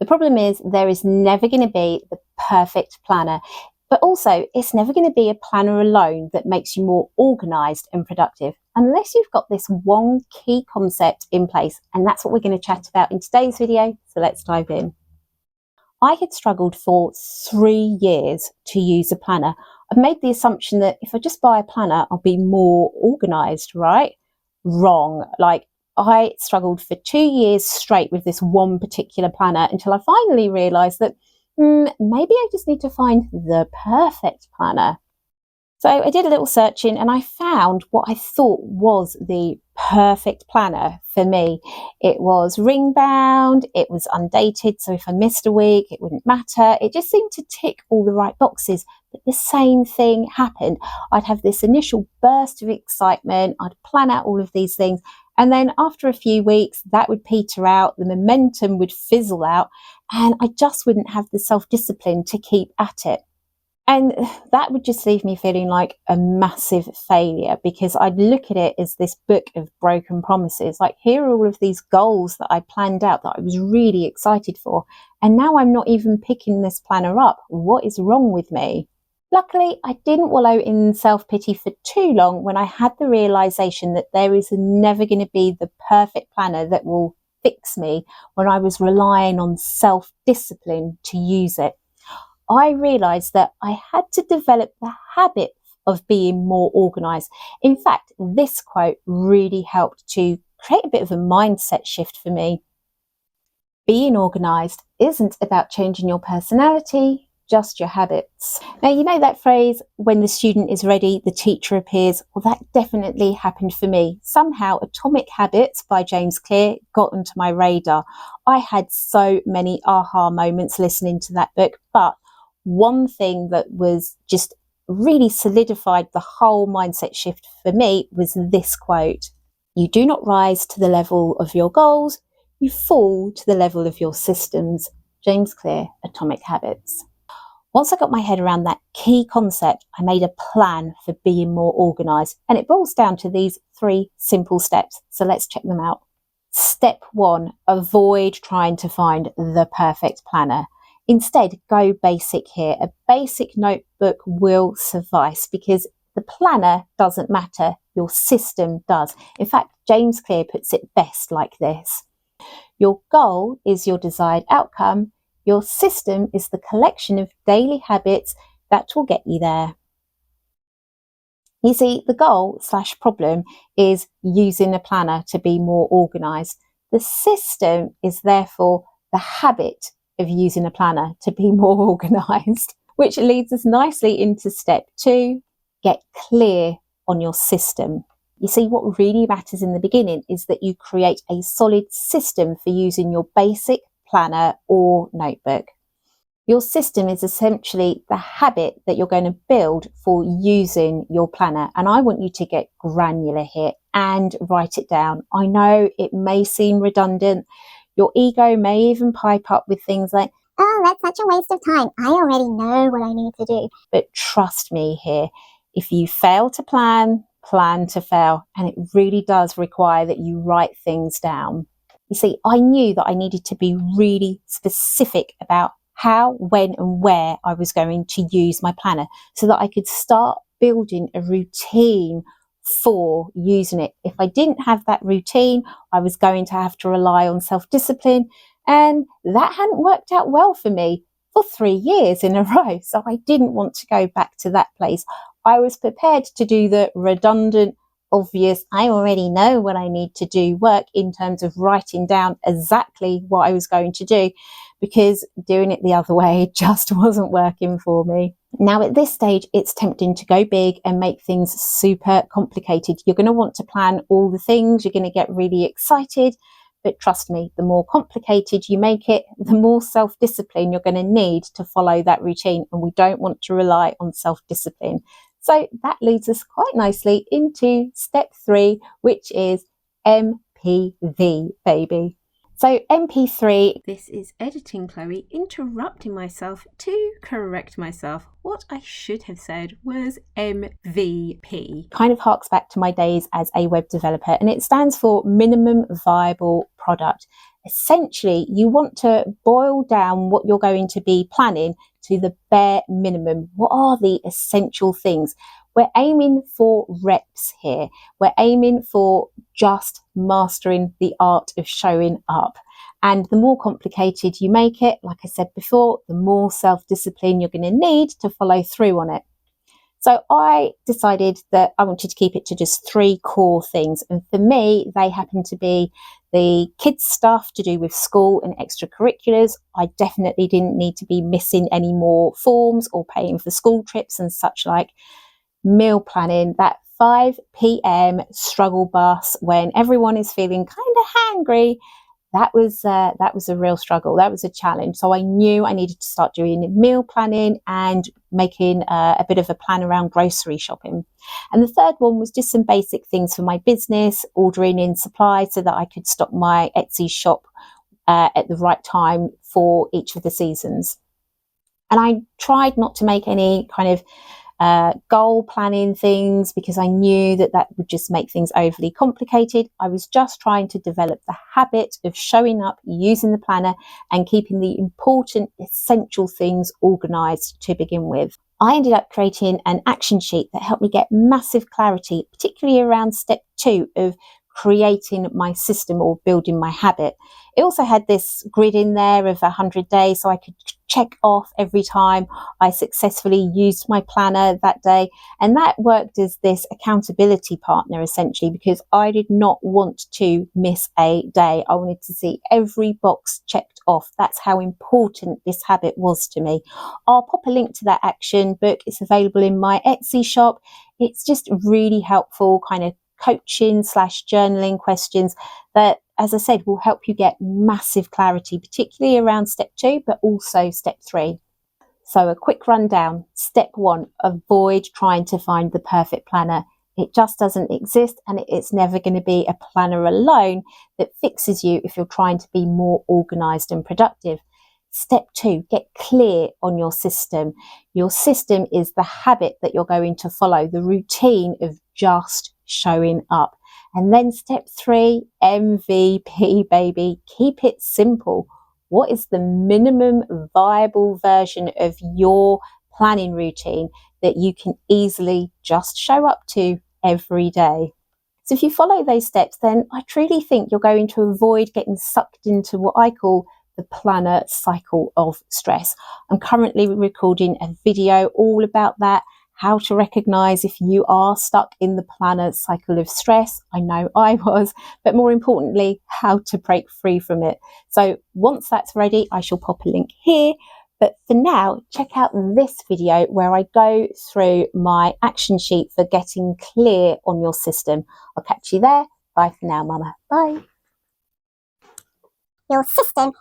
The problem is there is never going to be the perfect planner, but also it's never going to be a planner alone that makes you more organised and productive unless you've got this one key concept in place. And that's what we're going to chat about in today's video. So let's dive in. I had struggled for 3 years to use a planner. I've made the assumption that if I just buy a planner, I'll be more organised, right? Wrong. Like, I struggled for 2 years straight with this one particular planner until I finally realised that maybe I just need to find the perfect planner. So I did a little searching and I found what I thought was the perfect planner for me. It was ring bound, it was undated, so if I missed a week, it wouldn't matter. It just seemed to tick all the right boxes. But the same thing happened. I'd have this initial burst of excitement, I'd plan out all of these things, and then after a few weeks, that would peter out, the momentum would fizzle out, and I just wouldn't have the self-discipline to keep at it. And that would just leave me feeling like a massive failure, because I'd look at it as this book of broken promises. Like, here are all of these goals that I planned out that I was really excited for. And now I'm not even picking this planner up. What is wrong with me? Luckily, I didn't wallow in self-pity for too long when I had the realization that there is never going to be the perfect planner that will fix me when I was relying on self-discipline to use it. I realised that I had to develop the habit of being more organised. In fact, this quote really helped to create a bit of a mindset shift for me. Being organised isn't about changing your personality, just your habits. Now, you know that phrase, when the student is ready, the teacher appears? Well, that definitely happened for me. Somehow, Atomic Habits by James Clear got onto my radar. I had so many aha moments listening to that book, but one thing that was just really solidified the whole mindset shift for me was this quote: "You do not rise to the level of your goals, you fall to the level of your systems." James Clear, Atomic Habits. Once I got my head around that key concept, I made a plan for being more organised, and it boils down to these 3 simple steps. So let's check them out. Step 1, avoid trying to find the perfect planner. Instead, go basic here. A basic notebook will suffice, because the planner doesn't matter, your system does. In fact, James Clear puts it best like this: your goal is your desired outcome. Your system is the collection of daily habits that will get you there. You see, the goal/problem is using a planner to be more organised. The system is therefore the habit of using a planner to be more organised, which leads us nicely into step 2, get clear on your system. You see, what really matters in the beginning is that you create a solid system for using your basic planner or notebook. Your system is essentially the habit that you're going to build for using your planner. And I want you to get granular here and write it down. I know it may seem redundant. Your ego may even pipe up with things like, "Oh, that's such a waste of time. I already know what I need to do." But trust me here, if you fail to plan, plan to fail. And it really does require that you write things down. You see, I knew that I needed to be really specific about how, when, and where I was going to use my planner, so that I could start building a routine for using it. If I didn't have that routine, I was going to have to rely on self-discipline, and that hadn't worked out well for me for 3 years in a row. So I didn't want to go back to that place. I was prepared to do the redundant, obvious, I already know what I need to do work in terms of writing down exactly what I was going to do, because doing it the other way just wasn't working for me. Now, at this stage, it's tempting to go big and make things super complicated. You're going to want to plan all the things, you're going to get really excited, but trust me, the more complicated you make it, the more self-discipline you're going to need to follow that routine, and we don't want to rely on self-discipline. So that leads us quite nicely into step 3, which is MPV, baby. So MP3, this is editing Chloe interrupting myself to correct myself. What I should have said was MVP. Kind of harks back to my days as a web developer, and it stands for minimum viable product. Essentially, you want to boil down what you're going to be planning to the bare minimum. What are the essential things? We're aiming for reps here. We're aiming for just mastering the art of showing up. And the more complicated you make it, like I said before, the more self-discipline you're going to need to follow through on it. So I decided that I wanted to keep it to just 3 core things. And for me, they happen to be the kids' stuff to do with school and extracurriculars. I definitely didn't need to be missing any more forms or paying for school trips and such like. Meal planning, that 5 p.m. struggle bus when everyone is feeling kind of hangry. That was a real struggle. That was a challenge. So I knew I needed to start doing meal planning and making a bit of a plan around grocery shopping. And the third one was just some basic things for my business, ordering in supplies so that I could stock my Etsy shop at the right time for each of the seasons. And I tried not to make any kind of goal planning things because I knew that would just make things overly complicated. I was just trying to develop the habit of showing up, using the planner and keeping the important, essential things organised to begin with. I ended up creating an action sheet that helped me get massive clarity, particularly around step 2 of creating my system or building my habit. It also had this grid in there of 100 days so I could check off every time I successfully used my planner that day. And that worked as this accountability partner essentially because I did not want to miss a day. I wanted to see every box checked off. That's how important this habit was to me. I'll pop a link to that action book. It's available in my Etsy shop. It's just really helpful kind of coaching / journaling questions that, as I said, will help you get massive clarity, particularly around step 2, but also step 3. So a quick rundown. Step 1, avoid trying to find the perfect planner. It just doesn't exist, and it's never going to be a planner alone that fixes you if you're trying to be more organised and productive. Step 2, get clear on your system. Your system is the habit that you're going to follow, the routine of just showing up. And then step 3, MVP, baby. Keep it simple. What is the minimum viable version of your planning routine that you can easily just show up to every day? So if you follow those steps, then I truly think you're going to avoid getting sucked into what I call the planner cycle of stress. I'm currently recording a video all about that, how to recognize if you are stuck in the planner cycle of stress. I know I was, but more importantly, how to break free from it. So once that's ready, I shall pop a link here. But for now, check out this video where I go through my action sheet for getting clear on your system. I'll catch you there. Bye for now, Mama. Bye. Your system